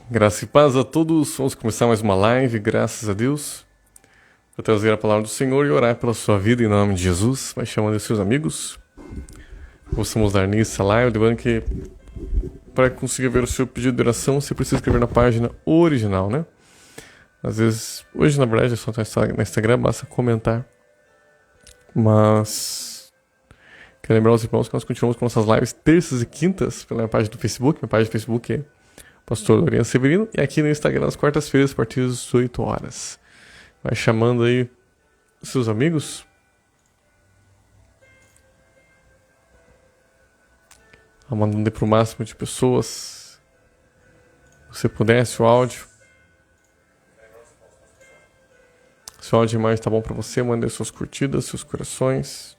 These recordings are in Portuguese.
Graça e paz a todos. Vamos começar mais uma live, graças a Deus. Vou trazer a palavra do Senhor e orar pela sua vida em nome de Jesus. Vai chamando os seus amigos. Possamos dar nessa live. Lembrando que para conseguir ver o seu pedido de oração, você precisa escrever na página original, né? Às vezes, hoje na verdade é só estar no Instagram, basta comentar. Mas quero lembrar aos irmãos que nós continuamos com nossas lives terças e quintas pela minha página do Facebook. Minha página do Facebook é Pastor Loriano Severino, e aqui no Instagram às quartas-feiras, a partir das 8 horas. Vai chamando aí seus amigos. Mandando para o máximo de pessoas. Se você pudesse, o áudio. Se o áudio e imagem está bom para você, mande suas curtidas, seus corações.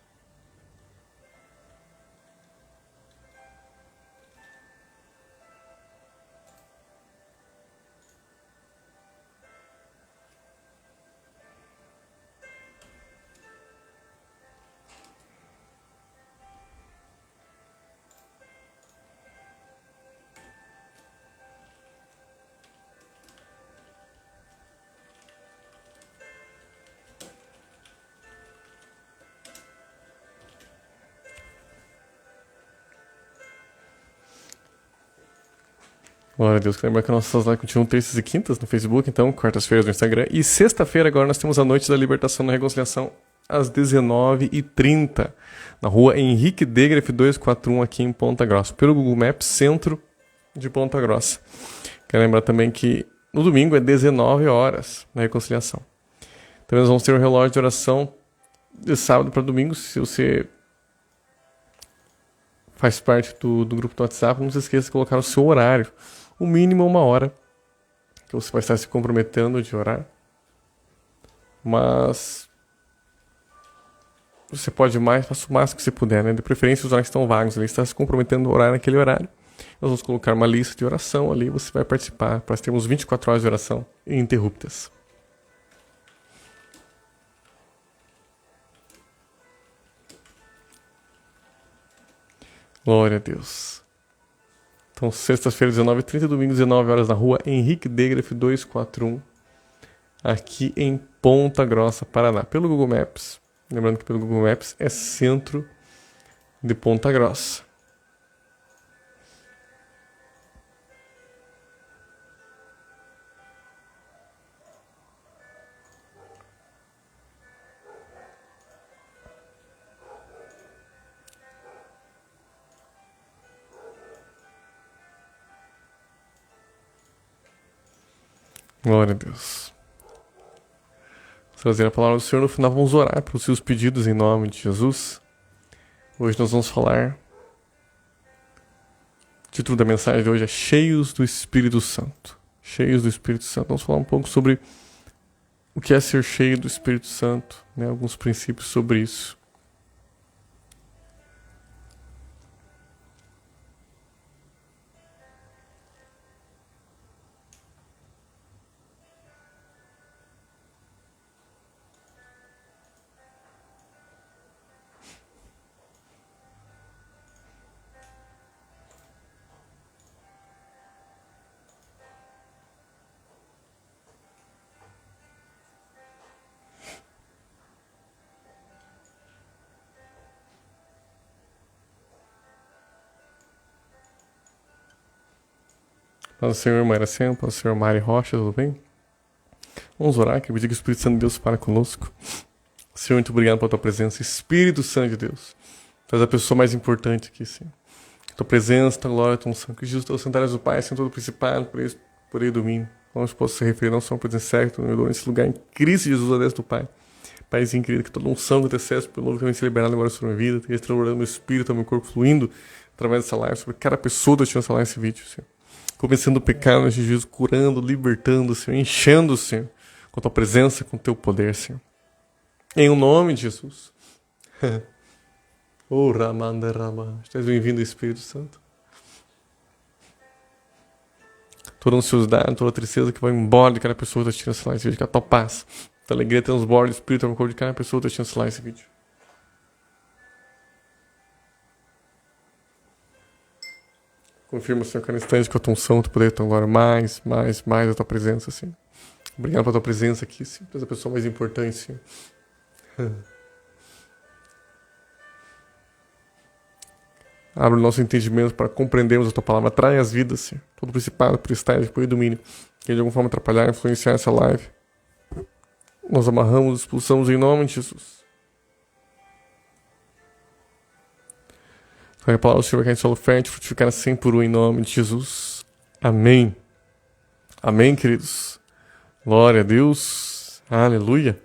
Glória a Deus. Quero lembrar que nossas lives continuam terças e quintas no Facebook, então, quartas-feiras no Instagram. E sexta-feira agora nós temos a Noite da Libertação na Reconciliação às 19h30, na rua Henrique Degref 241, aqui em Ponta Grossa, pelo Google Maps, centro de Ponta Grossa. Quero lembrar também que no domingo é 19 horas na Reconciliação. Também nós vamos ter um relógio de oração de sábado para domingo. Se você faz parte do grupo do WhatsApp, não se esqueça de colocar o seu horário. O mínimo 1 hora que você vai estar se comprometendo de orar. Mas você pode mais, faça o máximo que você puder, né? De preferência os horários que estão vagos. Ele está se comprometendo a orar naquele horário. Nós vamos colocar uma lista de oração ali, você vai participar. Nós temos 24 horas de oração ininterruptas. Glória a Deus. Então, sexta-feira, 19h30, domingo, 19 horas na rua Henrique Degref 241, aqui em Ponta Grossa, Paraná, pelo Google Maps. Lembrando que pelo Google Maps é centro de Ponta Grossa. Glória a Deus. Vamos trazer a palavra do Senhor. No final vamos orar pelos seus pedidos em nome de Jesus. Hoje nós vamos falar. O título da mensagem de hoje é Cheios do Espírito Santo. Cheios do Espírito Santo. Vamos falar um pouco sobre o que é ser cheio do Espírito Santo, né? Alguns princípios sobre isso. Paz do Senhor, Maracema, paz do Senhor, Mari Rocha, tudo bem? Vamos orar, que eu pedir que o Espírito Santo de Deus para conosco. Senhor, muito obrigado pela tua presença. Espírito Santo de Deus, tu és a pessoa mais importante aqui, Senhor. Tua presença, tua glória, tua unção. Que Jesus, teus sandálios do Pai, Senhor, todo principado, por aí domínio. Vamos possa se referir não só ao presença certa, nesse lugar em Cristo Jesus, a destra do Pai. Paizinho querido, que toda unção que excesso pelo novo que vem se liberado agora sobre a minha vida, esteja transbordando meu espírito, meu corpo fluindo através dessa live, sobre cada pessoa que estiver nessa live, esse vídeo, Senhor. Convencendo o pecado de Jesus, curando, libertando, Senhor, enchendo, Senhor, com a tua presença, com o teu poder, Senhor. Em o nome de Jesus. Oh, Ramanda Rama. Estás bem-vindo, Espírito Santo. Toda ansiosidade, toda tristeza que vai embora de cada pessoa que está assistindo esse live, esse vídeo, que a tua paz, a tua alegria transborda, o Espírito no corpo de cada pessoa que está assistindo esse live, esse vídeo. Confirma, Senhor, cada instante com a tua unção, tu poder, então agora mais a tua presença, Senhor. Obrigado pela tua presença aqui, Senhor. Tu és a pessoa mais importante, Senhor. Abre o nosso entendimento para compreendermos a tua palavra. Trai as vidas, Senhor. Todo principado, potestade, poder e domínio. Que de alguma forma atrapalhar, influenciar essa live. Nós amarramos, expulsamos em nome de Jesus. A palavra do Senhor que a gente solo fértil, frutificar 100 por 1 em nome de Jesus. Amém. Amém, queridos. Glória a Deus. Aleluia.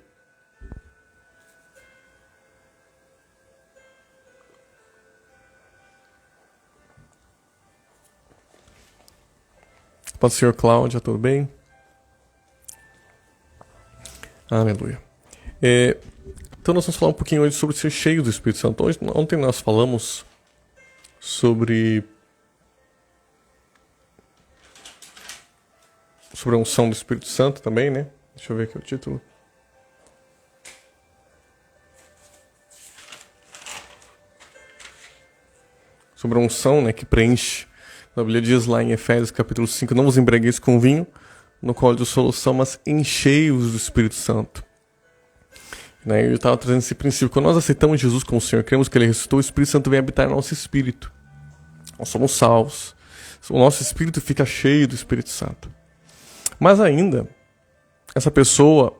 Paz do Senhor Cláudia, tudo bem? Aleluia. Então nós vamos falar um pouquinho hoje sobre ser cheio do Espírito Santo. Ontem nós falamos sobre a unção do Espírito Santo também, né? Deixa eu ver aqui o título. Sobre a unção, né, que preenche. A Bíblia diz lá em Efésios capítulo 5, não vos embriagueis com vinho, no qual de solução, mas enchei-os do Espírito Santo. Né? Eu estava trazendo esse princípio. Quando nós aceitamos Jesus como Senhor, cremos que Ele ressuscitou, o Espírito Santo vem habitar no nosso espírito. Nós somos salvos. O nosso espírito fica cheio do Espírito Santo. Mas ainda, essa pessoa,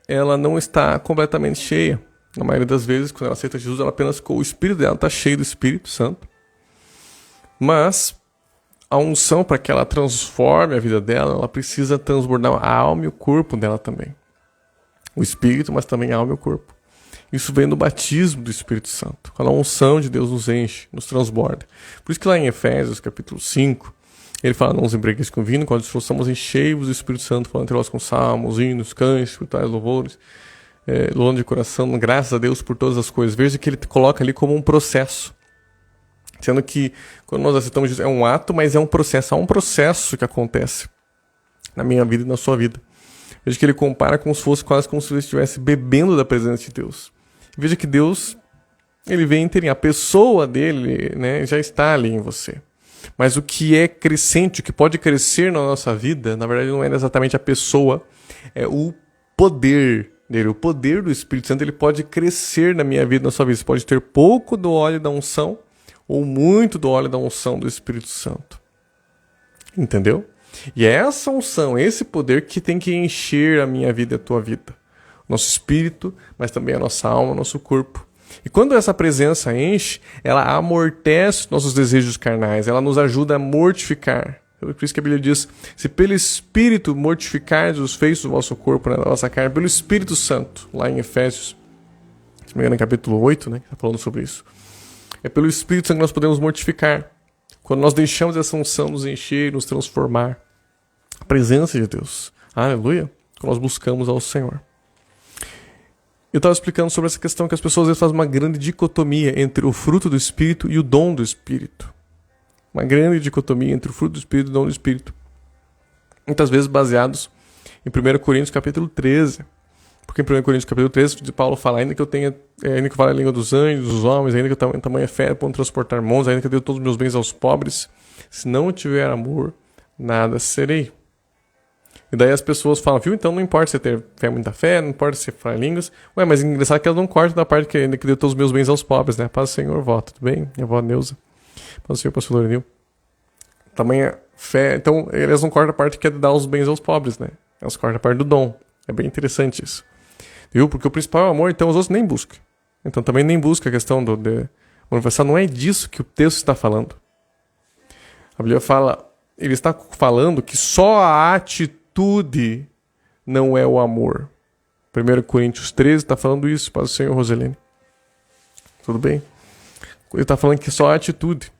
ela não está completamente cheia. Na maioria das vezes, quando ela aceita Jesus, ela apenas, o espírito dela está cheio do Espírito Santo. Mas a unção, para que ela transforme a vida dela, ela precisa transbordar a alma e o corpo dela também. O espírito, mas também a alma e o corpo. Isso vem do batismo do Espírito Santo. Quando a unção de Deus nos enche, nos transborda. Por isso que lá em Efésios, capítulo 5, ele fala, não os embriagueis com vinho, quando somos encheios do Espírito Santo, falando entre nós com salmos, hinos, cânticos, espirituais, louvores, louvando de coração, graças a Deus por todas as coisas. Veja que ele coloca ali como um processo. Sendo que, quando nós aceitamos Jesus, é um ato, mas é um processo. Há um processo que acontece na minha vida e na sua vida. Veja que ele compara como se fosse quase como se você estivesse bebendo da presença de Deus. Veja que Deus, ele vem inteirinho. A pessoa dele, né, já está ali em você. Mas o que é crescente, o que pode crescer na nossa vida, na verdade não é exatamente a pessoa, é o poder dele. O poder do Espírito Santo, ele pode crescer na minha vida, na sua vida. Você pode ter pouco do óleo da unção, ou muito do óleo da unção do Espírito Santo. Entendeu? E é essa unção, esse poder que tem que encher a minha vida e a tua vida. Nosso espírito, mas também a nossa alma, o nosso corpo. E quando essa presença enche, ela amortece nossos desejos carnais, ela nos ajuda a mortificar. Por isso que a Bíblia diz, se pelo Espírito mortificardes os feitos do vosso corpo, né, da vossa carne, pelo Espírito Santo, lá em Efésios, se não me engano, no capítulo 8, né, que está falando sobre isso. É pelo Espírito Santo que nós podemos mortificar. Quando nós deixamos essa unção nos encher, nos transformar. A presença de Deus. Aleluia. Quando nós buscamos ao Senhor. Eu estava explicando sobre essa questão que as pessoas às vezes fazem uma grande dicotomia entre o fruto do Espírito e o dom do Espírito. Uma grande dicotomia entre o fruto do Espírito e o dom do Espírito. Muitas vezes baseados em 1 Coríntios capítulo 13. Porque em 1 Coríntios capítulo 13, Paulo fala, ainda que eu fale a língua dos anjos, dos homens, ainda que eu tenha tamanha fé, para transportar mãos, ainda que eu dê todos os meus bens aos pobres, se não tiver amor, nada serei. E daí as pessoas falam, viu, então não importa você ter fé, muita fé, não importa você falar línguas. Ué, mas engraçado que elas não cortam da parte que ainda que dê todos os meus bens aos pobres, né? Paz do Senhor, vó, tudo bem? Minha avó Neuza. Paz do Senhor, pastor Lorenil. Tamanha fé, então elas não cortam a parte que é dar os bens aos pobres, né? Elas cortam a parte do dom. É bem interessante isso. Viu? Porque o principal é o amor, então os outros nem buscam. Então também nem busca a questão do universal. Não é disso que o texto está falando. A Bíblia fala, ele está falando que só a atitude não é o amor. 1 Coríntios 13 está falando isso para o Senhor, Roselene. Tudo bem? Ele está falando que só a atitude.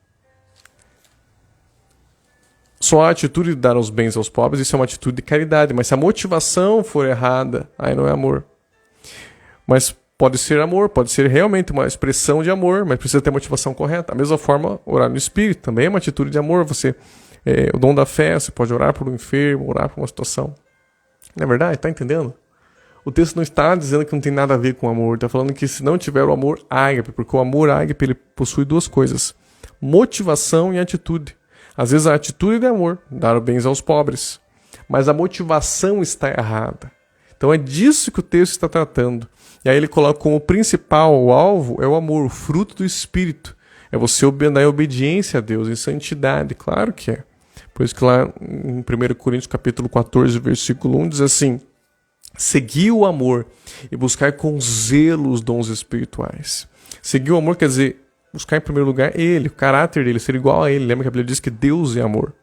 Só a atitude de dar os bens aos pobres, isso é uma atitude de caridade. Mas se a motivação for errada, aí não é amor. Mas pode ser amor, pode ser realmente uma expressão de amor, mas precisa ter a motivação correta. Da mesma forma, orar no Espírito também é uma atitude de amor. O dom da fé, você pode orar por um enfermo, orar por uma situação. Não é verdade? Está entendendo? O texto não está dizendo que não tem nada a ver com amor. Está falando que se não tiver o amor ágape, porque o amor ágape ele possui duas coisas. Motivação e atitude. Às vezes a atitude é de amor, dar bens aos pobres, mas a motivação está errada. Então é disso que o texto está tratando. E aí ele coloca como principal, o alvo, é o amor, o fruto do Espírito. É você dar obediência a Deus em santidade, claro que é. Por isso que lá em 1 Coríntios capítulo 14, versículo 1, diz assim: seguir o amor e buscar com zelo os dons espirituais. Seguir o amor quer dizer buscar em primeiro lugar ele, o caráter dele, ser igual a ele. Lembra que a Bíblia diz que Deus é amor.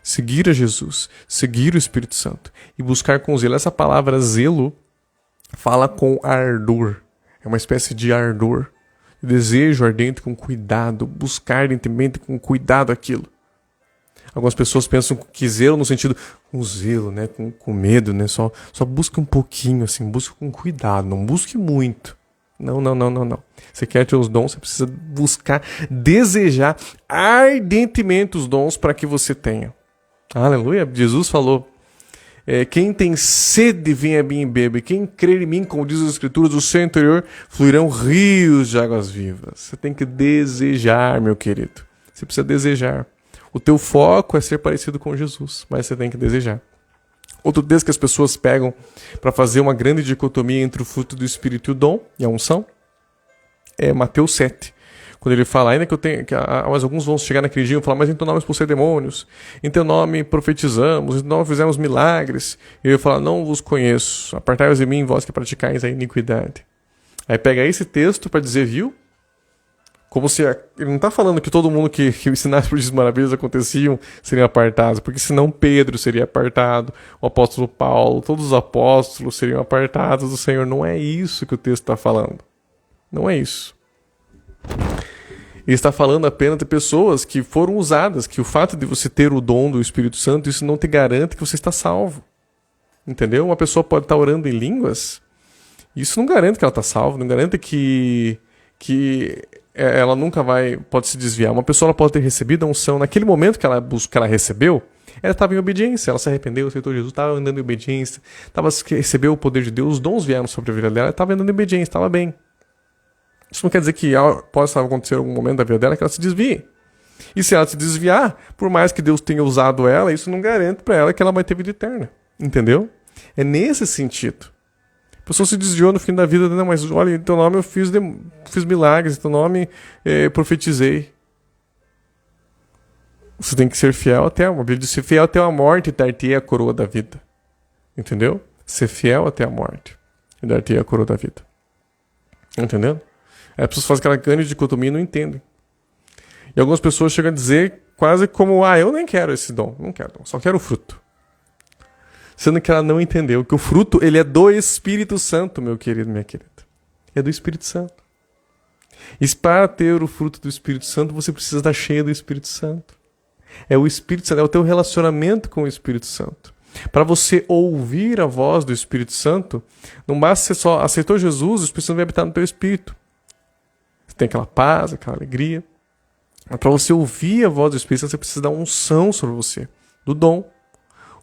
Seguir a Jesus, seguir o Espírito Santo e buscar com zelo. Essa palavra zelo fala com ardor. É uma espécie de ardor, de desejo ardente com cuidado, buscar ardentemente com cuidado aquilo. Algumas pessoas pensam que zelo no sentido com zelo, né, com medo, né, só busca um pouquinho assim, busca com cuidado, não busque muito. Não. Você quer ter os dons, você precisa buscar, desejar ardentemente os dons para que você tenha. Aleluia. Jesus falou: quem tem sede, venha a mim e bebe. Quem crer em mim, como diz as Escrituras, do seu interior fluirão rios de águas vivas. Você tem que desejar, meu querido. Você precisa desejar. O teu foco é ser parecido com Jesus, mas você tem que desejar. Outro texto que as pessoas pegam para fazer uma grande dicotomia entre o fruto do Espírito e o dom, e a unção, é Mateus 7. Quando ele fala, ainda que eu tenha, mas alguns vão chegar naquele dia e falar, mas em teu nome expulsei demônios, em teu nome profetizamos, em teu nome fizemos milagres. E ele fala, não vos conheço, apartai-vos de mim, vós que praticais a iniquidade. Aí pega esse texto para dizer, viu? Como se ele não está falando que todo mundo que ensinasse por essas maravilhas aconteciam seriam apartados, porque senão Pedro seria apartado, o apóstolo Paulo, todos os apóstolos seriam apartados do Senhor. Não é isso que o texto está falando. Não é isso. Ele está falando apenas de pessoas que foram usadas, que o fato de você ter o dom do Espírito Santo, isso não te garante que você está salvo. Entendeu? Uma pessoa pode estar orando em línguas, isso não garante que ela está salva, não garante que ela nunca pode se desviar. Uma pessoa ela pode ter recebido a unção naquele momento que ela recebeu, ela estava em obediência, ela se arrependeu, aceitou Jesus, estava andando em obediência, recebeu o poder de Deus, os dons vieram sobre a vida dela, ela estava andando em obediência, estava bem. Isso não quer dizer que possa acontecer algum momento da vida dela que ela se desvie. E se ela se desviar, por mais que Deus tenha usado ela, isso não garante para ela que ela vai ter vida eterna. Entendeu? É nesse sentido. A pessoa se desviou no fim da vida, não, mas olha, em teu nome eu fiz milagres, em teu nome profetizei. Você tem que ser fiel até a morte. Ser fiel até a morte e dar-te a coroa da vida. Entendeu? Ser fiel até a morte e dar-te a coroa da vida. Entendendo? As pessoas fazem aquela grande dicotomia e não entendem. E algumas pessoas chegam a dizer quase como, eu nem quero esse dom, não quero dom, só quero o fruto. Sendo que ela não entendeu que o fruto, ele é do Espírito Santo, meu querido, minha querida. É do Espírito Santo. E para ter o fruto do Espírito Santo, você precisa estar cheio do Espírito Santo. É o Espírito Santo, é o teu relacionamento com o Espírito Santo. Para você ouvir a voz do Espírito Santo, não basta você só aceitou Jesus, o Espírito Santo vai habitar no teu espírito. Você tem aquela paz, aquela alegria. Mas para você ouvir a voz do Espírito Santo, você precisa dar unção sobre você, do dom.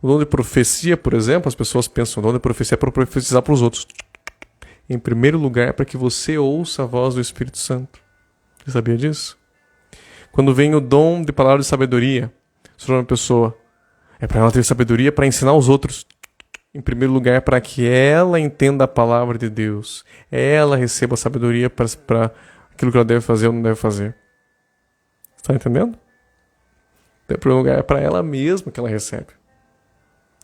O dom de profecia, por exemplo, as pessoas pensam, o dom de profecia é para profetizar para os outros. Em primeiro lugar, é para que você ouça a voz do Espírito Santo. Você sabia disso? Quando vem o dom de palavra de sabedoria sobre uma pessoa, é para ela ter sabedoria para ensinar os outros. Em primeiro lugar, para que ela entenda a palavra de Deus. Ela receba a sabedoria para aquilo que ela deve fazer ou não deve fazer. Está entendendo? Em primeiro lugar, é para ela mesma que ela recebe.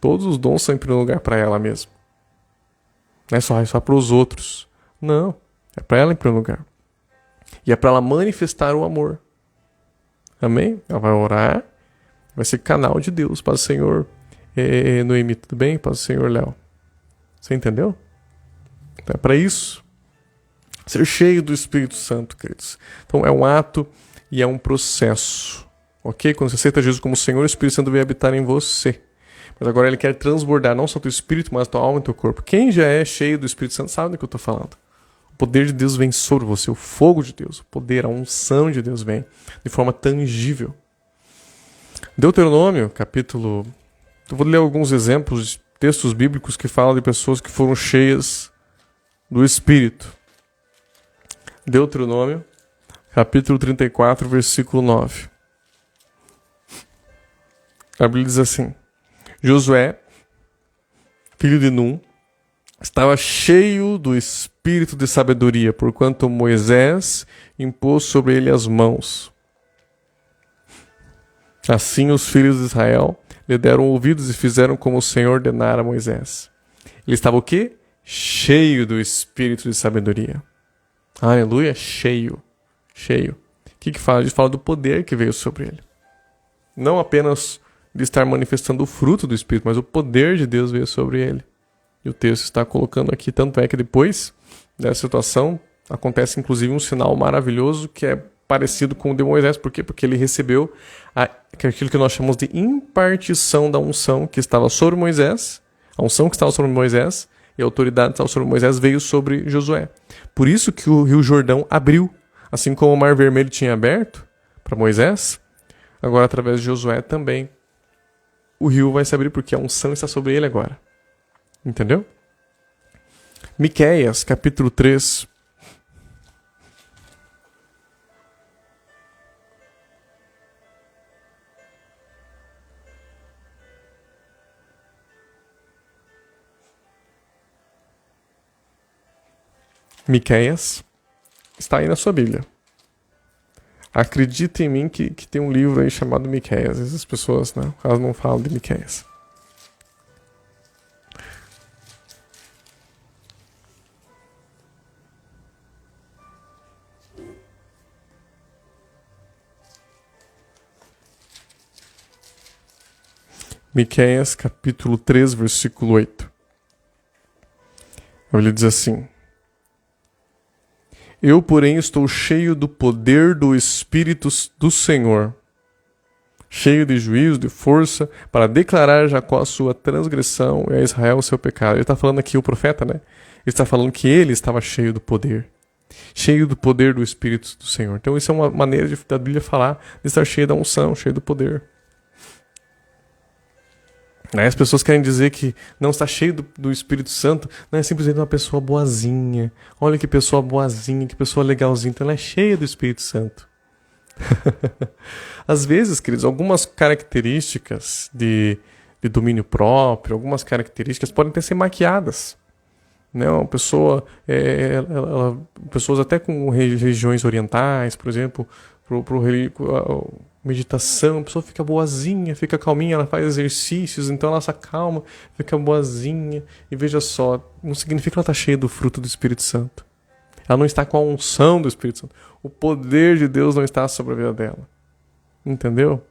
Todos os dons são em primeiro lugar para ela mesma. Não é só para os outros. Não. É para ela em primeiro lugar. E é para ela manifestar o amor. Amém? Ela vai orar. Vai ser canal de Deus. Paz do Senhor. Noemi, tudo bem? Paz do Senhor, Léo. Você entendeu? Então é para isso. Ser cheio do Espírito Santo, queridos. Então é um ato e é um processo. Ok? Quando você aceita Jesus como Senhor, o Espírito Santo vem habitar em você. Mas agora ele quer transbordar não só teu espírito, mas tua alma e teu corpo. Quem já é cheio do Espírito Santo sabe do que eu estou falando. O poder de Deus vem sobre você, o fogo de Deus, o poder, a unção de Deus vem de forma tangível. Deuteronômio, capítulo... Eu vou ler alguns exemplos de textos bíblicos que falam de pessoas que foram cheias do Espírito. Deuteronômio, capítulo 34, versículo 9. A Bíblia diz assim: Josué, filho de Num, estava cheio do espírito de sabedoria, porquanto Moisés impôs sobre ele as mãos. Assim os filhos de Israel lhe deram ouvidos e fizeram como o Senhor ordenara a Moisés. Ele estava o quê? Cheio do espírito de sabedoria. Aleluia, cheio. Cheio. O que fala? A gente fala do poder que veio sobre ele. Não apenas de estar manifestando o fruto do Espírito, mas o poder de Deus veio sobre ele. E o texto está colocando aqui, tanto é que depois dessa situação, acontece inclusive um sinal maravilhoso que é parecido com o de Moisés. Por quê? Porque ele recebeu aquilo que nós chamamos de impartição da unção que estava sobre Moisés. A unção que estava sobre Moisés e a autoridade que estava sobre Moisés veio sobre Josué. Por isso que o Rio Jordão abriu. Assim como o Mar Vermelho tinha aberto para Moisés, agora através de Josué também o rio vai se abrir porque a unção está sobre ele agora. Entendeu? Miqueias, capítulo 3. Miqueias está aí na sua Bíblia. Acredita em mim que tem um livro aí chamado Miqueias. Às vezes as pessoas, né, elas não falam de Miqueias. Miqueias, capítulo 3, versículo 8. Ele diz assim: Eu, porém, estou cheio do poder do Espírito do Senhor, cheio de juízo, de força, para declarar a Jacó a sua transgressão e a Israel o seu pecado. Ele está falando aqui, o profeta, né? Ele está falando que ele estava cheio do poder do Espírito do Senhor. Então isso é uma maneira da Bíblia falar de estar cheio da unção, cheio do poder. Aí as pessoas querem dizer que não está cheio do Espírito Santo, não é simplesmente uma pessoa boazinha. Olha que pessoa boazinha, que pessoa legalzinha. Então ela é cheia do Espírito Santo. Às vezes, queridos, algumas características de domínio próprio, algumas características podem ter ser maquiadas. Né? Uma pessoa, pessoas até com religiões orientais, por exemplo, meditação, a pessoa fica boazinha, fica calminha, ela faz exercícios, então ela se acalma, fica boazinha. E veja só, não significa que ela está cheia do fruto do Espírito Santo. Ela não está com a unção do Espírito Santo. O poder de Deus não está sobre a vida dela. Entendeu?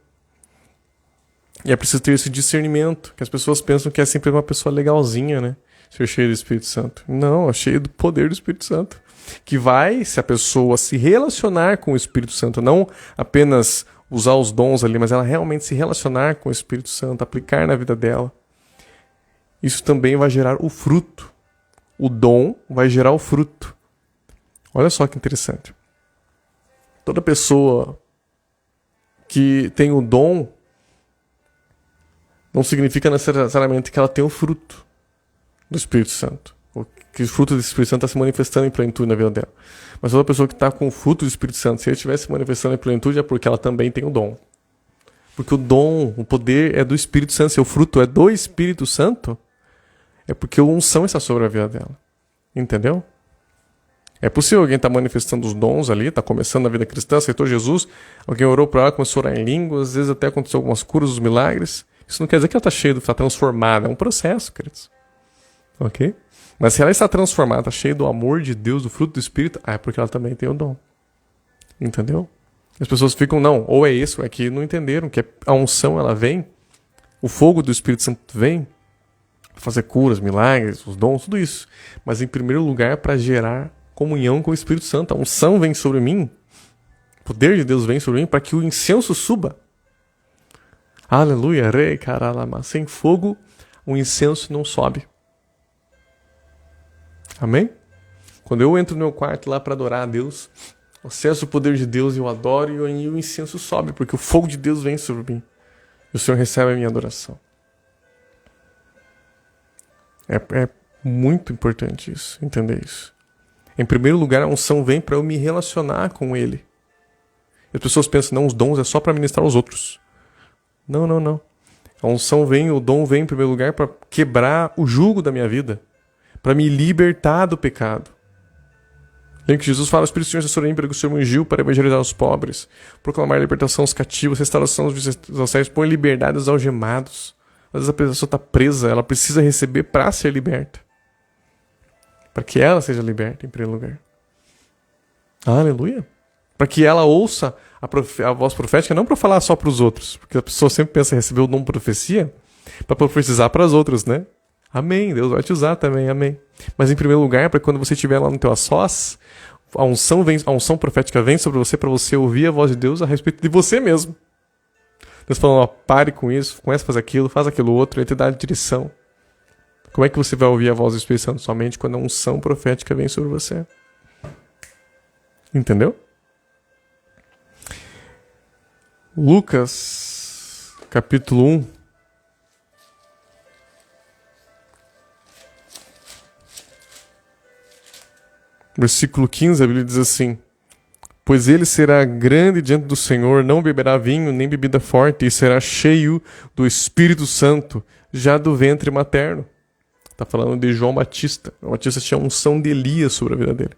E é preciso ter esse discernimento, que as pessoas pensam que é sempre uma pessoa legalzinha, né? Ser cheio do Espírito Santo. Não, é cheio do poder do Espírito Santo. Que vai, se a pessoa se relacionar com o Espírito Santo, não apenas usar os dons ali, mas ela realmente se relacionar com o Espírito Santo, aplicar na vida dela, isso também vai gerar o fruto. O dom vai gerar o fruto. Olha só que interessante. Toda pessoa que tem o dom não significa necessariamente que ela tem o fruto do Espírito Santo. Ou que o fruto do Espírito Santo está se manifestando em plenitude na vida dela. Mas toda pessoa que está com o fruto do Espírito Santo, se ele estiver se manifestando em plenitude, é porque ela também tem o dom. Porque o dom, o poder é do Espírito Santo. Se o fruto é do Espírito Santo, é porque a unção está sobre a vida dela. Entendeu? É possível alguém estar manifestando os dons ali, está começando a vida cristã, aceitou Jesus, alguém orou para ela, começou a orar em línguas, às vezes até aconteceu algumas curas, os milagres. Isso não quer dizer que ela está cheia, está transformada. É um processo, queridos. Ok? Mas se ela está transformada, está cheia do amor de Deus, do fruto do Espírito, é porque ela também tem o dom. Entendeu? As pessoas ficam, não, ou é isso, ou é que não entenderam que a unção, ela vem, o fogo do Espírito Santo vem, fazer curas, milagres, os dons, tudo isso. Mas em primeiro lugar, para gerar comunhão com o Espírito Santo. A unção vem sobre mim, o poder de Deus vem sobre mim para que o incenso suba. Aleluia, rei, caralama. Sem fogo, o incenso não sobe. Amém? Quando eu entro no meu quarto lá para adorar a Deus, acesso o poder de Deus e eu adoro e o incenso sobe, porque o fogo de Deus vem sobre mim. E o Senhor recebe a minha adoração. É muito importante isso, entender isso. Em primeiro lugar, a unção vem para eu me relacionar com Ele. E as pessoas pensam, não, os dons é só para ministrar aos outros. Não. A unção vem, o dom vem em primeiro lugar para quebrar o jugo da minha vida, para me libertar do pecado. Lembra que Jesus fala: Espírito Senhor, assessorei para que o Senhor me ungiu para evangelizar os pobres, proclamar libertação aos cativos, restauração aos cegos, pôr em liberdade os algemados. Às vezes a pessoa está presa, ela precisa receber para ser liberta. Para que ela seja liberta, em primeiro lugar. Aleluia. Para que ela ouça a voz profética, não para falar só para os outros, porque a pessoa sempre pensa em receber o dom de profecia para profetizar para os outros, né? Amém, Deus vai te usar também, amém. Mas em primeiro lugar, para quando você estiver lá no teu a sós, a unção profética vem sobre você para você ouvir a voz de Deus a respeito de você mesmo. Deus falando: ó, pare com isso, comece a fazer aquilo, faz aquilo outro, ele te dá a direção. Como é que você vai ouvir a voz do Espírito Santo? Somente quando a unção profética vem sobre você. Entendeu? Lucas, capítulo 1. Versículo 15, a Bíblia diz assim: pois ele será grande diante do Senhor, não beberá vinho nem bebida forte, e será cheio do Espírito Santo, já do ventre materno. Está falando de João Batista. João Batista tinha unção de Elias sobre a vida dele.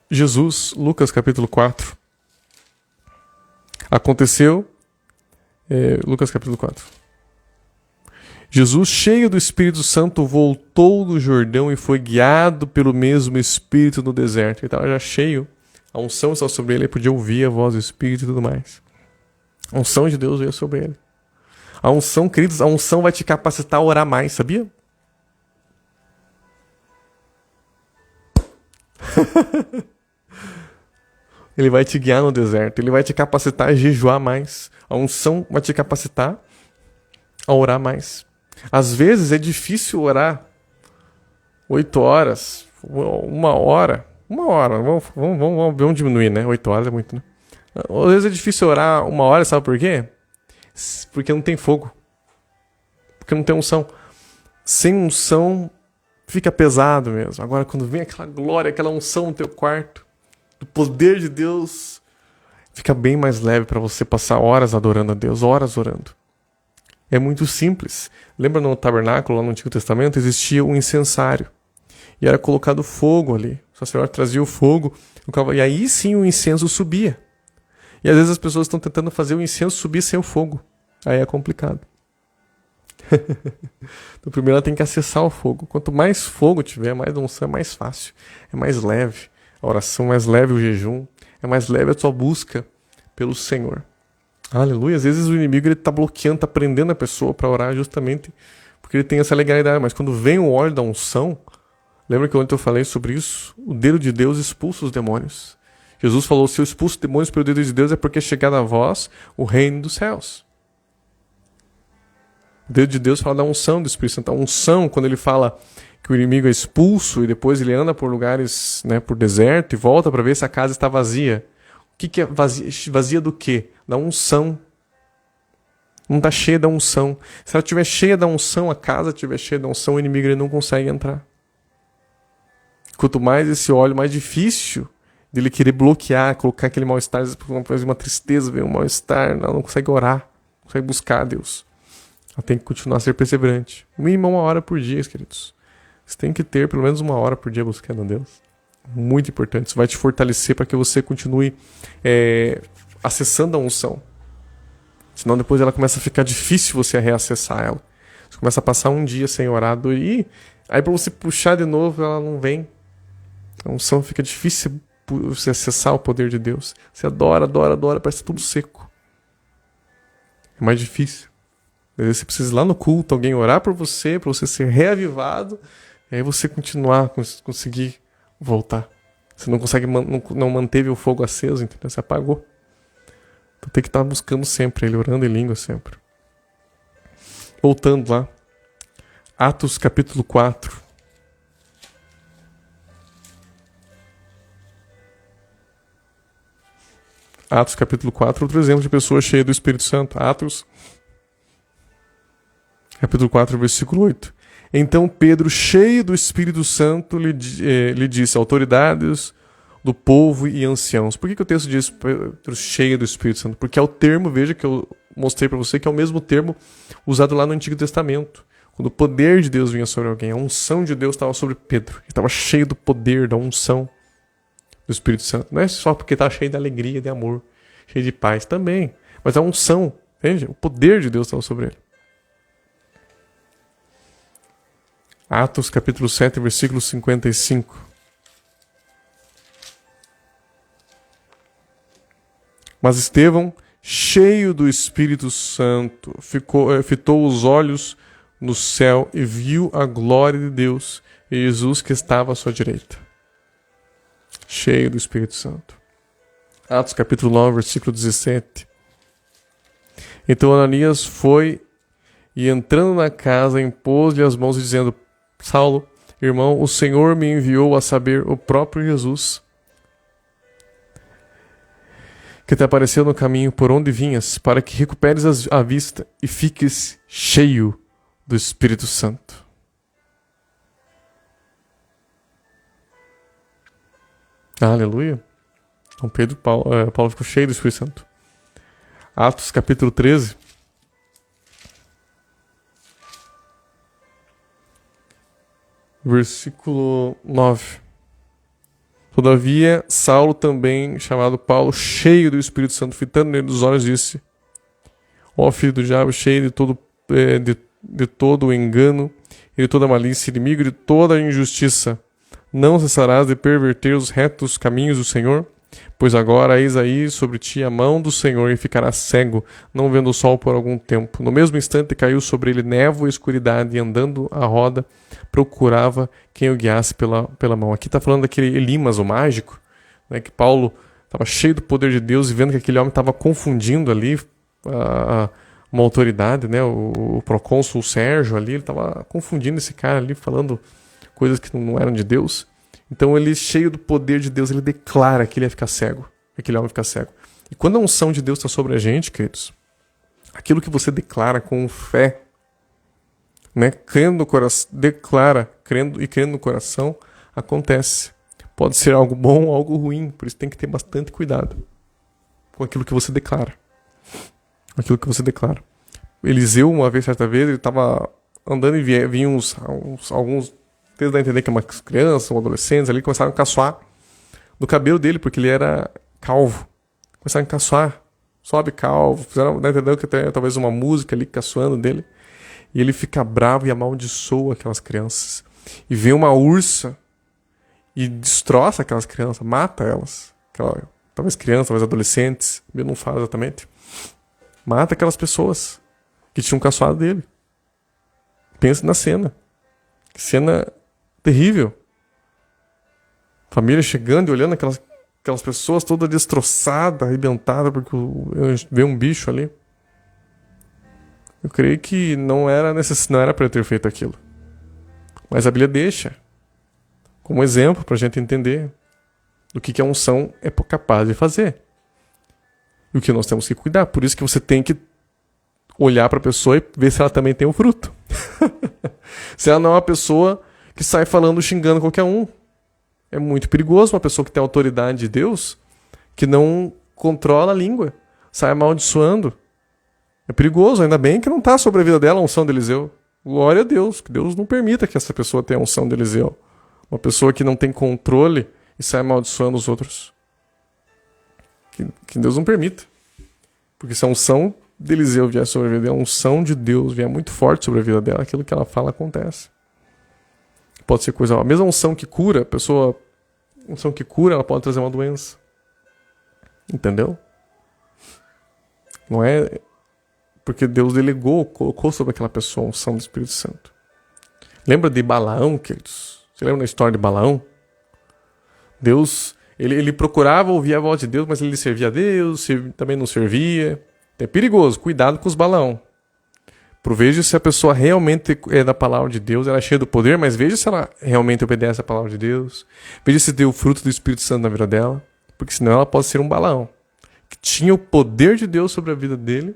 Jesus, Lucas capítulo 4. Aconteceu, Lucas capítulo 4. Jesus, cheio do Espírito Santo, voltou do Jordão e foi guiado pelo mesmo Espírito no deserto. Ele estava já cheio, a unção estava sobre ele, ele podia ouvir a voz do Espírito e tudo mais. A unção de Deus veio sobre ele. A unção, queridos, a unção vai te capacitar a orar mais, sabia? Ele vai te guiar no deserto, ele vai te capacitar a jejuar mais. A unção vai te capacitar a orar mais. Às vezes é difícil orar 8 horas, 1 hora. 1 hora, vamos diminuir, né? 8 horas é muito, né? Às vezes é difícil orar 1 hora, sabe por quê? Porque não tem fogo. Porque não tem unção. Sem unção fica pesado mesmo. Agora quando vem aquela glória, aquela unção no teu quarto, do poder de Deus, fica bem mais leve para você passar horas adorando a Deus, horas orando. É muito simples. Lembra no tabernáculo, lá no Antigo Testamento, existia um incensário. E era colocado fogo ali. O sacerdote trazia o fogo, e aí sim o incenso subia. E às vezes as pessoas estão tentando fazer o incenso subir sem o fogo. Aí é complicado. Então primeiro ela tem que acessar o fogo. Quanto mais fogo tiver, mais unção, é mais fácil. É mais leve a oração, mais leve o jejum. É mais leve a tua busca pelo Senhor. Aleluia. Às vezes o inimigo está bloqueando, está prendendo a pessoa para orar justamente porque ele tem essa legalidade. Mas quando vem o óleo da unção, lembra que ontem eu falei sobre isso? O dedo de Deus expulsa os demônios. Jesus falou: se eu expulso demônios pelo dedo de Deus é porque é chegado a vós o reino dos céus. O dedo de Deus fala da unção do Espírito Santo. A unção, quando ele fala que o inimigo é expulso e depois ele anda por lugares, né, por deserto e volta para ver se a casa está vazia. O que é vazia? Vazia do quê? Da unção. Não está cheia da unção. Se ela estiver cheia da unção, a casa estiver cheia da unção, o inimigo ele não consegue entrar. Quanto mais esse óleo, mais difícil dele querer bloquear, colocar aquele mal-estar, uma tristeza, vem um mal-estar, não consegue orar, não consegue buscar a Deus. Ela tem que continuar a ser perseverante. Mínimo 1 hora por dia, queridos. Você tem que ter pelo menos 1 hora por dia buscando a Deus. Muito importante. Isso vai te fortalecer para que você continue acessando a unção. Senão depois ela começa a ficar difícil você reacessar ela. Você começa a passar um dia sem orar, e aí para você puxar de novo, ela não vem. A unção fica difícil você acessar o poder de Deus. Você adora, parece tudo seco. É mais difícil. Às vezes você precisa ir lá no culto, alguém orar por você, para você ser reavivado, e aí você continuar, conseguir voltar. Você não consegue, não manteve o fogo aceso, entendeu? Você apagou. Então tem que estar buscando sempre ele, orando em língua sempre. Voltando lá. Atos capítulo 4. Atos capítulo 4, outro exemplo de pessoa cheia do Espírito Santo. Atos capítulo 4, versículo 8. Então Pedro, cheio do Espírito Santo, lhe disse: autoridades, do povo e anciãos. Por que o texto diz cheio do Espírito Santo? Porque é o termo, veja que eu mostrei para você, que é o mesmo termo usado lá no Antigo Testamento. Quando o poder de Deus vinha sobre alguém, a unção de Deus estava sobre Pedro. Ele estava cheio do poder, da unção do Espírito Santo. Não é só porque estava cheio de alegria, de amor, cheio de paz também. Mas a unção, veja, o poder de Deus estava sobre ele. Atos capítulo 7, versículo 55. Mas Estevão, cheio do Espírito Santo, fitou os olhos no céu e viu a glória de Deus e Jesus que estava à sua direita. Cheio do Espírito Santo. Atos capítulo 9, versículo 17. Então Ananias foi e entrando na casa impôs-lhe as mãos dizendo: Saulo, irmão, o Senhor me enviou a saber o próprio Jesus, que te apareceu no caminho por onde vinhas, para que recuperes a vista e fiques cheio do Espírito Santo. Aleluia. Então Paulo ficou cheio do Espírito Santo. Atos capítulo 13. Versículo 9. Todavia, Saulo também, chamado Paulo, cheio do Espírito Santo, fitando nele os olhos, disse: Ó filho do diabo, cheio de todo o engano e de toda a malícia, inimigo de toda a injustiça, não cessarás de perverter os retos caminhos do Senhor? Pois agora eis aí sobre ti a mão do Senhor e ficarás cego, não vendo o sol por algum tempo. No mesmo instante caiu sobre ele névoa e escuridade, e andando à roda, procurava quem o guiasse pela mão. Aqui está falando daquele Elimas, o mágico, né, que Paulo estava cheio do poder de Deus e vendo que aquele homem estava confundindo ali uma autoridade, né, o procônsul Sérgio ali, ele estava confundindo esse cara ali, falando coisas que não eram de Deus. Então ele, cheio do poder de Deus, ele declara que ele ia ficar cego, que aquele homem fica cego. E quando a unção de Deus está sobre a gente, queridos, aquilo que você declara com fé, né, crendo no coração, declara, crendo no coração, acontece. Pode ser algo bom ou algo ruim, por isso tem que ter bastante cuidado com aquilo que você declara. Aquilo que você declara. Eliseu, certa vez, ele estava andando e vinham alguns, desde a entender que é uma criança, um adolescente, ali começaram a caçoar no cabelo dele, porque ele era calvo. Começaram a caçoar, sobe calvo, fizeram, entendeu que tem talvez uma música ali caçoando dele. E ele fica bravo e amaldiçoa aquelas crianças. E vem uma ursa e destroça aquelas crianças, mata elas. Talvez crianças, talvez adolescentes, eu não falo exatamente. Mata aquelas pessoas que tinham caçoado dele. Pensa na cena. Que cena terrível. Família chegando e olhando aquelas pessoas toda destroçada, arrebentada, porque veio um bicho ali. Eu creio que não era para eu ter feito aquilo. Mas a Bíblia deixa como exemplo para a gente entender do que a unção é capaz de fazer. E o que nós temos que cuidar. Por isso que você tem que olhar para a pessoa e ver se ela também tem o fruto. Se ela não é uma pessoa que sai falando, xingando qualquer um. É muito perigoso uma pessoa que tem autoridade de Deus, que não controla a língua, sai amaldiçoando. É perigoso, ainda bem que não está sobre a vida dela a unção de Eliseu. Glória a Deus, que Deus não permita que essa pessoa tenha a unção de Eliseu. Uma pessoa que não tem controle e sai amaldiçoando os outros. Que Deus não permita. Porque se a unção de Eliseu vier sobre a vida dela, a unção de Deus vier muito forte sobre a vida dela, aquilo que ela fala acontece. Pode ser coisa... A mesma unção que cura, unção que cura, ela pode trazer uma doença. Entendeu? Não é... Porque Deus delegou, colocou sobre aquela pessoa a unção do Espírito Santo. Lembra de Balaão, queridos? Você lembra da história de Balaão? Deus, ele procurava ouvir a voz de Deus, mas ele servia a Deus, também não servia. É perigoso, cuidado com os Balaão. Veja se a pessoa realmente é da palavra de Deus, ela é cheia do poder, mas veja se ela realmente obedece à palavra de Deus. Veja se deu o fruto do Espírito Santo na vida dela, porque senão ela pode ser um Balaão, que tinha o poder de Deus sobre a vida dele.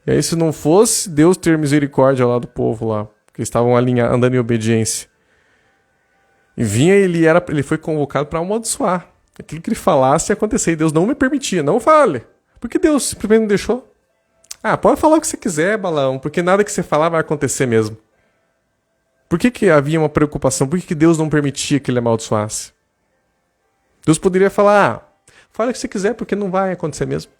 E aí, se não fosse Deus ter misericórdia lá do povo lá, que estavam andando em obediência, E vinha, ele foi convocado para amaldiçoar. Aquilo que ele falasse ia acontecer. E Deus não me permitia, não fale. Por que Deus simplesmente não deixou? Pode falar o que você quiser, Balaão, porque nada que você falar vai acontecer mesmo. Por que havia uma preocupação? Por que Deus não permitia que ele amaldiçoasse? Deus poderia falar, fale o que você quiser, porque não vai acontecer mesmo.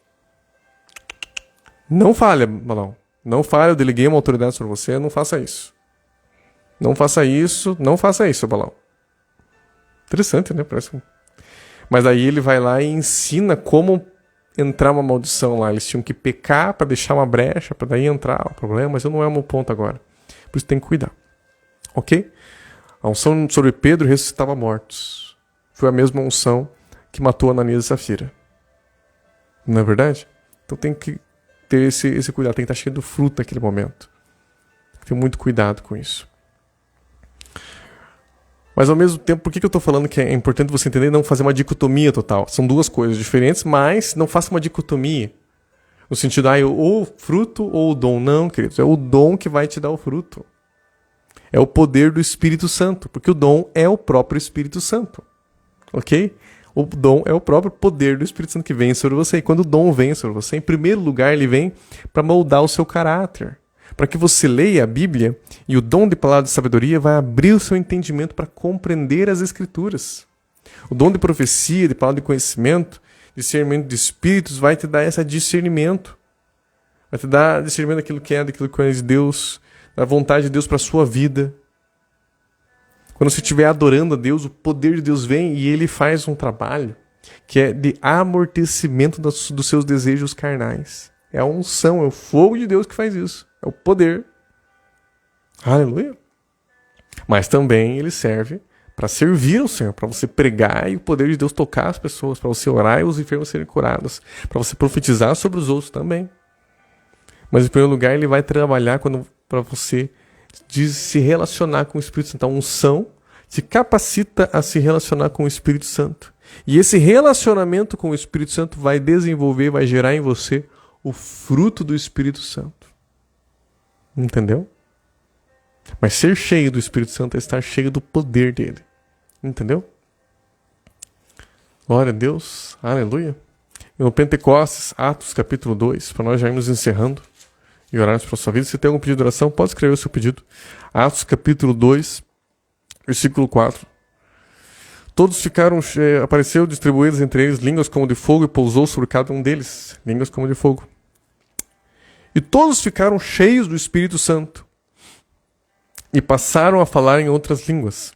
Não fale, Balaão. Não fale, eu deleguei uma autoridade sobre você, não faça isso. Não faça isso, Balaão. Interessante, né? Parece. Mas aí ele vai lá e ensina como entrar uma maldição lá. Eles tinham que pecar para deixar uma brecha, para daí entrar o problema, mas não é o meu ponto agora. Por isso tem que cuidar. Ok? A unção sobre Pedro ressuscitava mortos. Foi a mesma unção que matou Ananias e Safira. Não é verdade? Então tem que ter esse cuidado. Tem que estar cheio do fruto naquele momento. Tem que ter muito cuidado com isso. Mas ao mesmo tempo, por que eu estou falando que é importante você entender e não fazer uma dicotomia total? São duas coisas diferentes, mas não faça uma dicotomia. No sentido, ou fruto ou o dom. Não, queridos, é o dom que vai te dar o fruto. É o poder do Espírito Santo, porque o dom é o próprio Espírito Santo. Ok? O dom é o próprio poder do Espírito Santo que vem sobre você. E quando o dom vem sobre você, em primeiro lugar, ele vem para moldar o seu caráter. Para que você leia a Bíblia e o dom de palavra de sabedoria vai abrir o seu entendimento para compreender as Escrituras. O dom de profecia, de palavra de conhecimento, discernimento de espíritos vai te dar esse discernimento. Vai te dar discernimento daquilo que é de Deus, da vontade de Deus para a sua vida. Quando você estiver adorando a Deus, o poder de Deus vem e ele faz um trabalho que é de amortecimento dos seus desejos carnais. É a unção, é o fogo de Deus que faz isso. É o poder. Aleluia. Mas também ele serve para servir ao Senhor, para você pregar e o poder de Deus tocar as pessoas, para você orar e os enfermos serem curados, para você profetizar sobre os outros também. Mas em primeiro lugar ele vai trabalhar para você se relacionar com o Espírito Santo. A unção te capacita a se relacionar com o Espírito Santo. E esse relacionamento com o Espírito Santo vai desenvolver, vai gerar em você o fruto do Espírito Santo. Entendeu? Mas ser cheio do Espírito Santo é estar cheio do poder dele. Entendeu? Glória a Deus. Aleluia. E no Pentecostes, Atos capítulo 2, para nós já irmos encerrando e orarmos para a sua vida. Se tem algum pedido de oração, pode escrever o seu pedido. Atos capítulo 2, versículo 4. Todos apareceu distribuídos entre eles línguas como de fogo e pousou sobre cada um deles. Línguas como de fogo. E todos ficaram cheios do Espírito Santo e passaram a falar em outras línguas,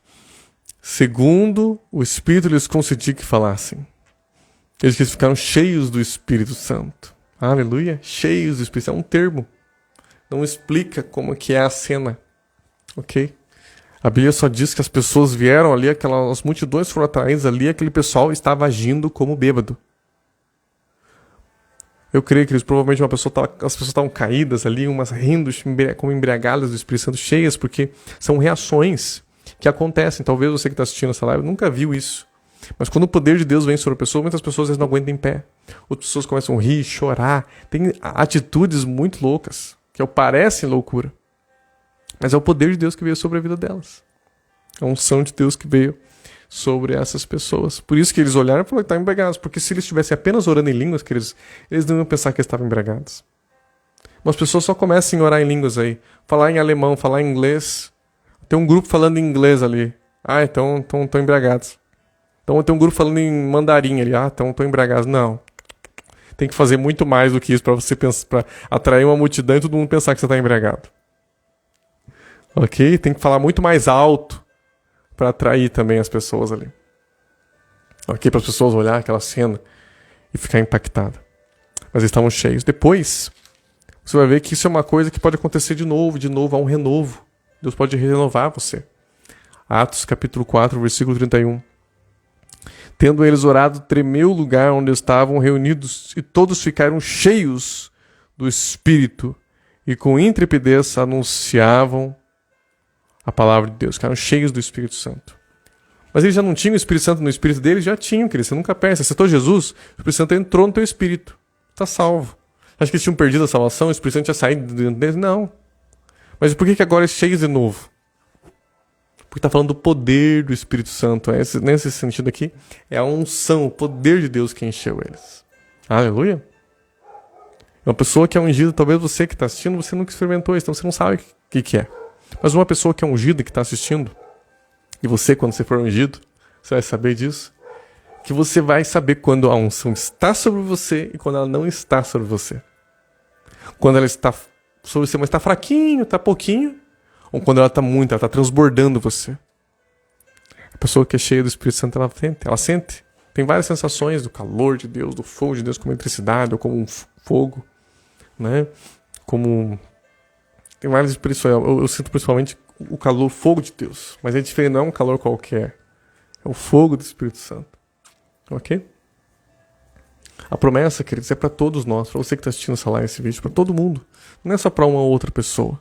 segundo o Espírito lhes concedia que falassem. Eles ficaram cheios do Espírito Santo. Aleluia. Cheios do Espírito Santo. É um termo. Não explica como que é a cena. Ok? A Bíblia só diz que as pessoas vieram ali, as multidões foram atraídas ali, aquele pessoal estava agindo como bêbado. Eu creio que provavelmente as pessoas estavam caídas ali, umas rindo, como embriagadas do Espírito Santo, cheias, porque são reações que acontecem. Talvez você que está assistindo essa live nunca viu isso. Mas quando o poder de Deus vem sobre a pessoa, muitas pessoas às vezes não aguentam em pé. Outras pessoas começam a rir, chorar. Tem atitudes muito loucas, que parecem loucura. Mas é o poder de Deus que veio sobre a vida delas. É a unção de Deus que veio sobre essas pessoas. Por isso que eles olharam e falaram que estavam embriagados. Porque se eles estivessem apenas orando em línguas, eles não iam pensar que eles estavam embriagados. Mas as pessoas só começam a orar em línguas aí. Falar em alemão, falar em inglês. Tem um grupo falando em inglês ali. Então estão embriagados. Então tem um grupo falando em mandarim ali. Então estão embriagados. Não. Tem que fazer muito mais do que isso para você pensar, para atrair uma multidão e todo mundo pensar que você está embriagado. Ok? Tem que falar muito mais alto para atrair também as pessoas ali. Ok? Para as pessoas olhar aquela cena e ficar impactada. Mas eles estavam cheios. Depois, você vai ver que isso é uma coisa que pode acontecer de novo, há um renovo. Deus pode renovar você. Atos capítulo 4, versículo 31. Tendo eles orado, tremeu o lugar onde estavam reunidos e todos ficaram cheios do Espírito e com intrepidez anunciavam a palavra de Deus. Ficaram cheios do Espírito Santo. Mas eles já não tinham o Espírito Santo no espírito deles? Já tinham, querido. Você nunca pensa. Você aceitou Jesus, o Espírito Santo entrou no teu espírito. Está salvo. Acho que eles tinham perdido a salvação, o Espírito Santo tinha saído dentro deles? Não. Mas por que agora é cheios de novo? Porque está falando do poder do Espírito Santo. Nesse sentido aqui, é a unção, o poder de Deus que encheu eles. Aleluia. Uma pessoa que é ungida, talvez você que está assistindo, você nunca experimentou isso, então você não sabe o que é. Mas uma pessoa que é ungida, que está assistindo, e você, quando você for ungido, você vai saber disso, que você vai saber quando a unção está sobre você e quando ela não está sobre você. Quando ela está sobre você, mas está fraquinho, está pouquinho, ou quando ela está muito, ela está transbordando você. A pessoa que é cheia do Espírito Santo, ela sente. Tem várias sensações do calor de Deus, do fogo de Deus, como eletricidade, ou como um fogo, né? Como... Tem várias expressões. Eu sinto principalmente o calor, o fogo de Deus. Mas é diferente, não é um calor qualquer. É o fogo do Espírito Santo. Ok? A promessa, queridos, é para todos nós, para você que está assistindo essa live, esse vídeo, para todo mundo. Não é só para uma outra pessoa.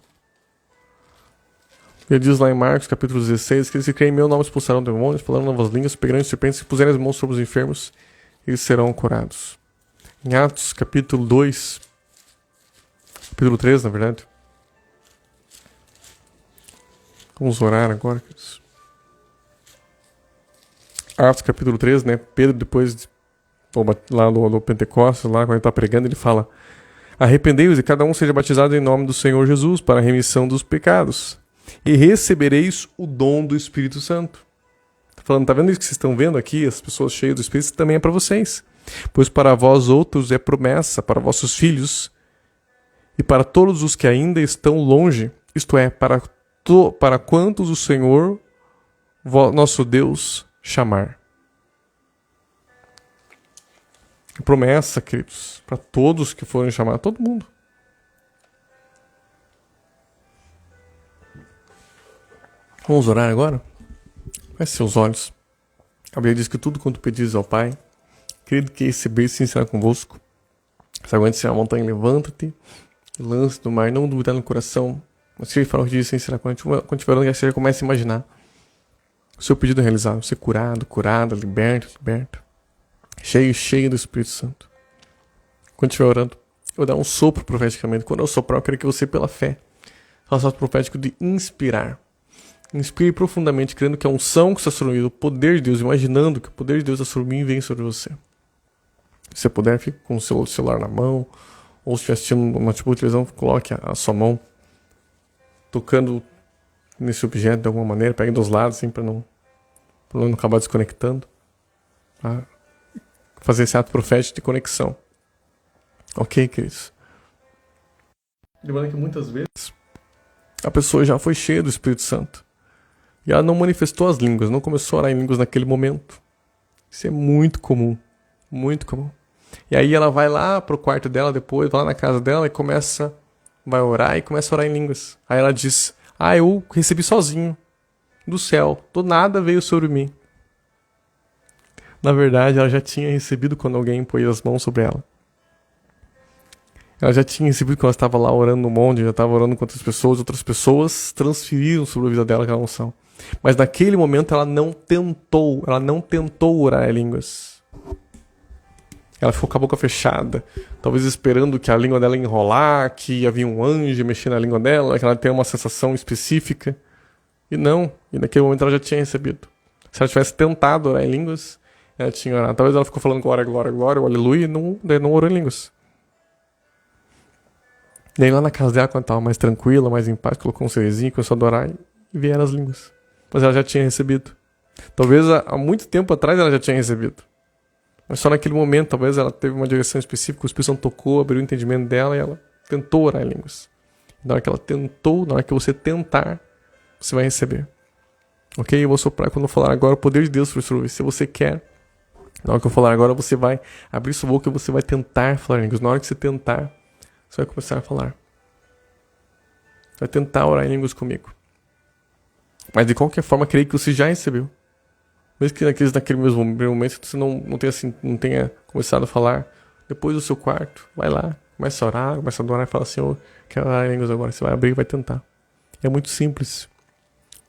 Ele diz lá em Marcos, capítulo 16, que eles que creem em meu nome expulsarão demônios, falarão novas línguas, pegarão serpentes, se puserem as mãos sobre os enfermos, eles serão curados. Em Atos, capítulo 2, capítulo 3, na verdade. Vamos orar agora, queridos. Atos, capítulo 3, né? Pedro, depois, lá no Pentecostes, lá quando ele está pregando, ele fala: arrependei-vos e cada um seja batizado em nome do Senhor Jesus para a remissão dos pecados, e recebereis o dom do Espírito Santo. Tá vendo isso que vocês estão vendo aqui? As pessoas cheias do Espírito também é para vocês. Pois para vós outros é promessa, para vossos filhos, e para todos os que ainda estão longe, isto é, para quantos o Senhor, nosso Deus, chamar. Promessa, queridos, para todos que forem chamados, todo mundo. Vamos orar agora? Feche seus olhos. A Bíblia diz que tudo quanto pedis ao Pai, querido, que receber, sim será convosco. Se aguente a montanha, levanta-te e lance do mar, não duvidar no coração. Mas se ele falar o que diz, sim será quando tiver orando, você já começa a imaginar o seu pedido realizado, ser curado, curada, liberto, cheio do Espírito Santo. Quando estiver orando, eu vou dar um sopro profeticamente. Quando eu soprar, eu quero que você, pela fé, faça o profético de inspirar. Inspire profundamente, crendo que a unção que está sobre mim, o poder de Deus, imaginando que o poder de Deus está sobre mim e vem sobre você. Se você puder, fique com o seu celular na mão, ou se estiver assistindo uma tipo de televisão, coloque a sua mão tocando nesse objeto de alguma maneira, pegue dos lados, assim, para não acabar desconectando. Tá? Fazer esse ato profético de conexão. Ok, queridos? Lembrando que muitas vezes a pessoa já foi cheia do Espírito Santo e ela não manifestou as línguas, não começou a orar em línguas naquele momento. Isso é muito comum, muito comum. E aí ela vai lá pro quarto dela depois, vai lá na casa dela e vai orar e começa a orar em línguas. Aí ela diz: eu recebi sozinho, do céu, do nada veio sobre mim. Na verdade, ela já tinha recebido quando alguém pôs as mãos sobre ela. Ela já tinha recebido quando ela estava lá orando no monte, já estava orando com outras pessoas transferiram sobre a vida dela aquela unção. Mas naquele momento ela não tentou orar em línguas. Ela ficou com a boca fechada, talvez esperando que a língua dela enrolar, que havia um anjo mexendo na língua dela, que ela tenha uma sensação específica. E naquele momento ela já tinha recebido. Se ela tivesse tentado orar em línguas, ela tinha orado. Talvez ela ficou falando glória, glória, glória, o aleluia, e não orou em línguas. E aí lá na casa dela, quando estava mais tranquila, mais em paz, colocou um cerezinho, começou a adorar e vieram as línguas. Mas ela já tinha recebido. Talvez há muito tempo atrás ela já tinha recebido. Mas só naquele momento, talvez ela teve uma direção específica, o Espírito Santo tocou, abriu o entendimento dela e ela tentou orar em línguas. Na hora que ela tentou, na hora que você tentar, você vai receber. Ok? Eu vou soprar quando eu falar agora o poder de Deus sobre você. Se você quer, na hora que eu falar agora, você vai abrir sua boca e você vai tentar falar em línguas. Na hora que você tentar, você vai começar a falar. Vai tentar orar em línguas comigo. Mas de qualquer forma, creio que você já recebeu. Mesmo que naquele mesmo momento você não tenha começado a falar, depois do seu quarto, vai lá, começa a orar, começa a adorar e fala: Senhor, quero orar em línguas agora. Você vai abrir e vai tentar. É muito simples.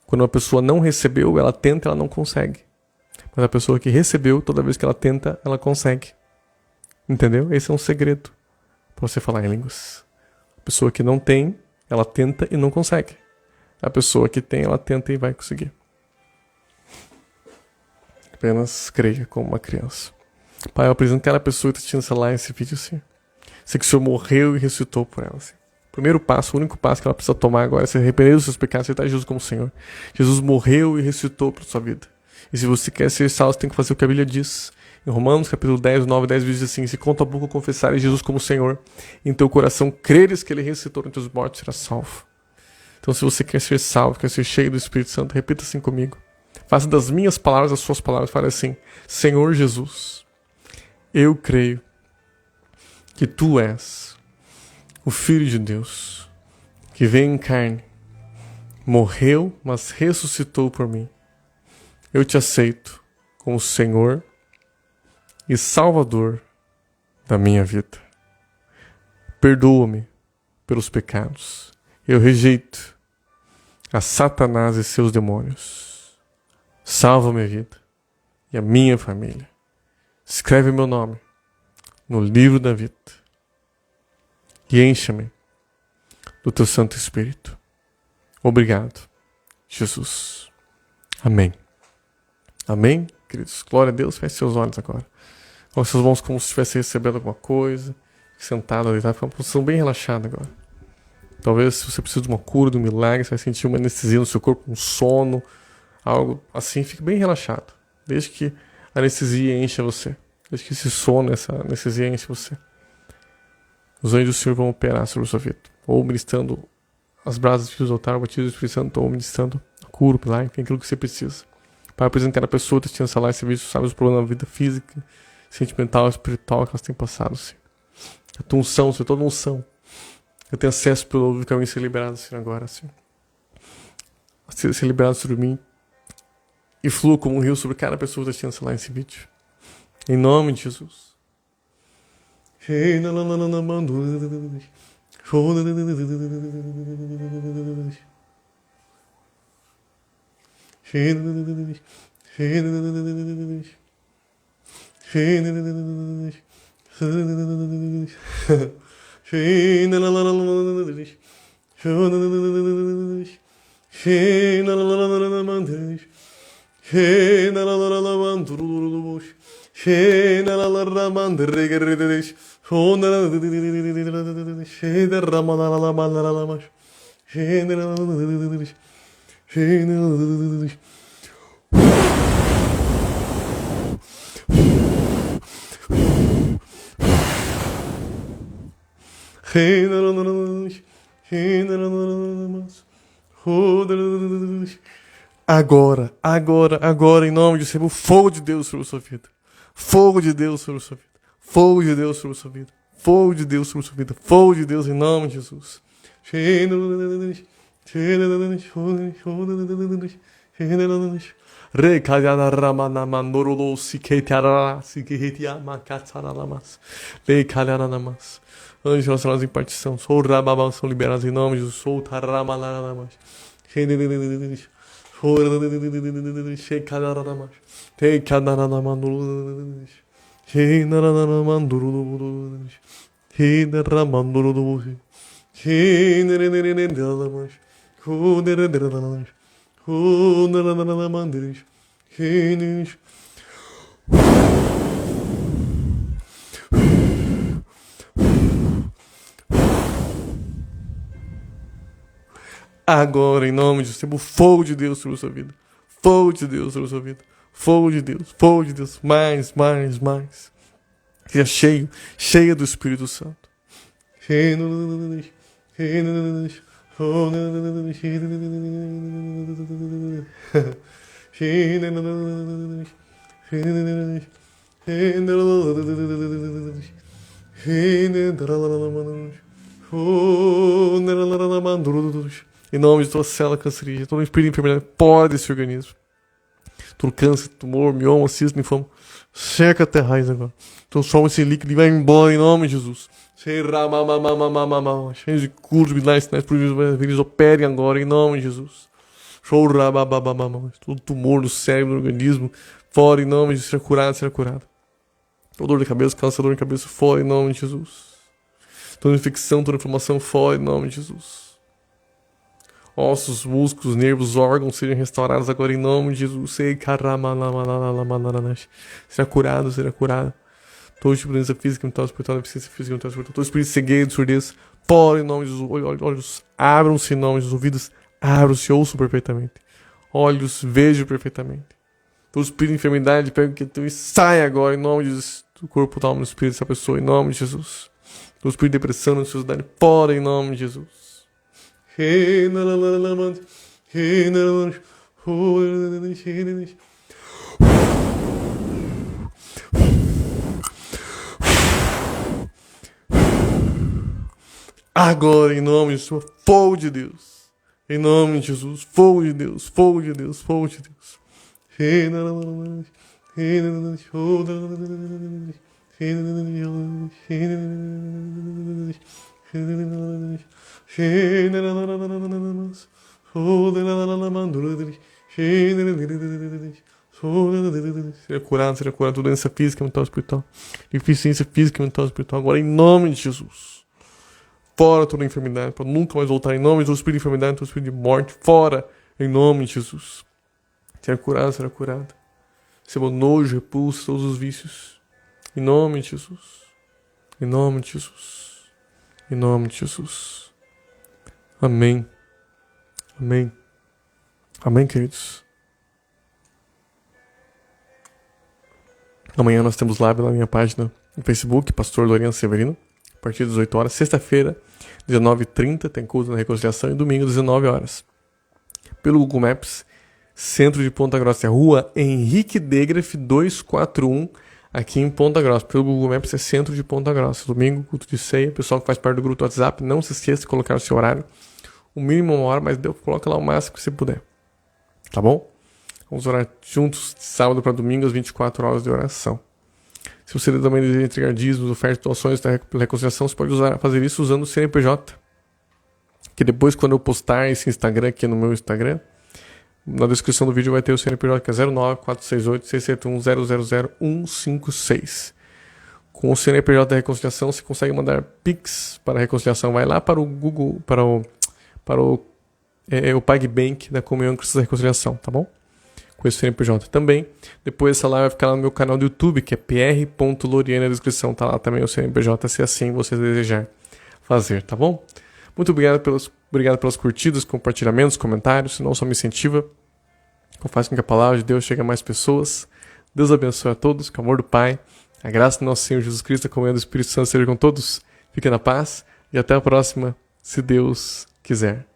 Quando uma pessoa não recebeu, ela tenta, ela não consegue. Mas a pessoa que recebeu, toda vez que ela tenta, ela consegue. Entendeu? Esse é um segredo para você falar em línguas. A pessoa que não tem, ela tenta e não consegue. A pessoa que tem, ela tenta e vai conseguir. Apenas creia como uma criança. Pai, eu apresento cada pessoa que está assistindo essa live, esse vídeo, Senhor. Sei que o Senhor morreu e ressuscitou por ela, Senhor. O primeiro passo, o único passo que ela precisa tomar agora é se arrepender dos seus pecados e aceitar Jesus como Senhor. Jesus morreu e ressuscitou para sua vida. E se você quer ser salvo, você tem que fazer o que a Bíblia diz. Em Romanos, capítulo 10, 9 e 10, diz assim: se com tua boca confessares Jesus como Senhor, em teu coração creres que Ele ressuscitou entre os mortos, será salvo. Então, se você quer ser salvo, quer ser cheio do Espírito Santo, repita assim comigo. Faça das minhas palavras as suas palavras. Fale assim: Senhor Jesus, eu creio que Tu és o Filho de Deus, que veio em carne, morreu, mas ressuscitou por mim. Eu te aceito como Senhor e Salvador da minha vida. Perdoa-me pelos pecados. Eu rejeito a Satanás e seus demônios. Salva minha vida e a minha família. Escreve meu nome no livro da vida e encha-me do teu Santo Espírito. Obrigado, Jesus. Amém. Amém, queridos? Glória a Deus. Feche seus olhos agora. Coloque suas mãos como se estivesse recebendo alguma coisa. Sentado ali, tá? Fica uma posição bem relaxada agora. Talvez se você precisa de uma cura, de um milagre, você vai sentir uma anestesia no seu corpo, um sono, algo assim. Fique bem relaxado. Desde que a anestesia encha você. Desde que esse sono, essa anestesia enche você. Os anjos do Senhor vão operar sobre a sua vida. Ou ministrando as brasas do altar, o batismo do Espírito Santo, ou ministrando a cura, o milagre, enfim, aquilo que você precisa. Para apresentar a pessoa que está assistindo essa live, esse vídeo, sabe os problemas da vida física, sentimental, espiritual que elas têm passado, Senhor. A tua unção, Senhor, toda unção. Eu tenho acesso pelo caminho ser liberado, Senhor, agora, Senhor. Ser liberado sobre mim. E flua como um rio sobre cada pessoa que está assistindo essa live, esse vídeo. Em nome de Jesus. Agora, em nome de Deus, o fogo de Deus sobre a sua vida. Fogo de Deus sobre a sua vida. Fogo de Deus sobre a sua vida. Fogo de Deus sobre a sua vida. Fogo de Deus em nome de Jesus. Anjos relacionados em partição. Sou rababá, são liberados em nome de Jesus. Sou taramalamas. Agora, em nome de Jesus, o fogo de Deus sobre a sua vida. Fogo de Deus sobre a sua vida. Fogo de Deus, fogo de Deus. Mais. Seja cheia do Espírito Santo. Em nome de toda célula cancerígena, todo espírito de enfermidade, pode esse organismo. Todo câncer, tumor, mioma, cisto, linfoma, seca até a raiz agora. Transforma esse líquido e vai embora em nome de Jesus. Cheios de curos, milagres, sinais, eles operem agora em nome de Jesus. Todo tumor no cérebro, no organismo, fora em nome de Jesus, será curado. Toda dor de cabeça, câncer, dor de cabeça, fora em nome de Jesus. Toda infecção, toda inflamação, fora em nome de Jesus. ossos, músculos, nervos, órgãos sejam restaurados agora em nome de Jesus. Será curado, será curado. Todo tipo de doença física, mental, espiritual, deficiência física, mental, espiritual, todo espírito de cegueira, surdez, fora em nome de Jesus. Olhos abram-se em nome de Jesus, ouvidos abram-se, ouçam perfeitamente. Olhos vejam perfeitamente. Todo espírito de enfermidade, pega o que tu e sai agora em nome de Jesus. Do corpo, da alma, do espírito dessa pessoa, em nome de Jesus. Todo espírito de depressão, ansiedade, fora em nome de Jesus. Agora, em nome de Jesus, fogo de Deus. Em nome de Jesus, fogo de Deus, fogo de Deus, fogo de Deus. Será curado toda doença física, mental, espiritual. Deficiência física, mental, espiritual. Agora, em nome de Jesus. Fora toda enfermidade, para nunca mais voltar. Em nome de Jesus, espírito de enfermidade, todo espírito de morte. Fora, em nome de Jesus. Será curado, será curado. Receba nojo, repulso, todos os vícios. Em nome de Jesus. Em nome de Jesus. Em nome de Jesus. Amém. Amém. Amém, queridos. Amanhã nós temos live na minha página no Facebook, Pastor Lourenço Severino, a partir das 18 horas. Sexta-feira, 19h30, tem culto na Reconciliação. E domingo, 19 horas. Pelo Google Maps, centro de Ponta Grossa, Rua Henrique Degref 241, aqui em Ponta Grossa. Pelo Google Maps é centro de Ponta Grossa. Domingo, culto de ceia. Pessoal que faz parte do grupo do WhatsApp, não se esqueça de colocar o seu horário. O mínimo 1 hora, mas coloca lá o máximo que você puder. Tá bom? Vamos orar juntos de sábado para domingo, às 24 horas de oração. Se você também deseja entregar dízimos, ofertas, doações da reconciliação, você pode fazer isso usando o CNPJ. Que depois, quando eu postar esse Instagram aqui no meu Instagram, na descrição do vídeo vai ter o CNPJ, que é 09468671000156. Com o CNPJ da reconciliação, você consegue mandar Pix para a reconciliação. Vai lá para o Google, para o PagBank da Comunhão Cristã da Reconciliação, tá bom? Com esse CNPJ também. Depois essa live vai ficar lá no meu canal do YouTube, que é pr.loriane, na descrição. Tá lá também o CNPJ, se assim você desejar fazer, tá bom? Muito obrigado pelas curtidas, compartilhamentos, comentários. Não só me incentiva, faz com que a palavra de Deus chegue a mais pessoas. Deus abençoe a todos, com o amor do Pai, a graça do nosso Senhor Jesus Cristo, a comunhão do Espírito Santo seja com todos. Fique na paz e até a próxima, se Deus quiser.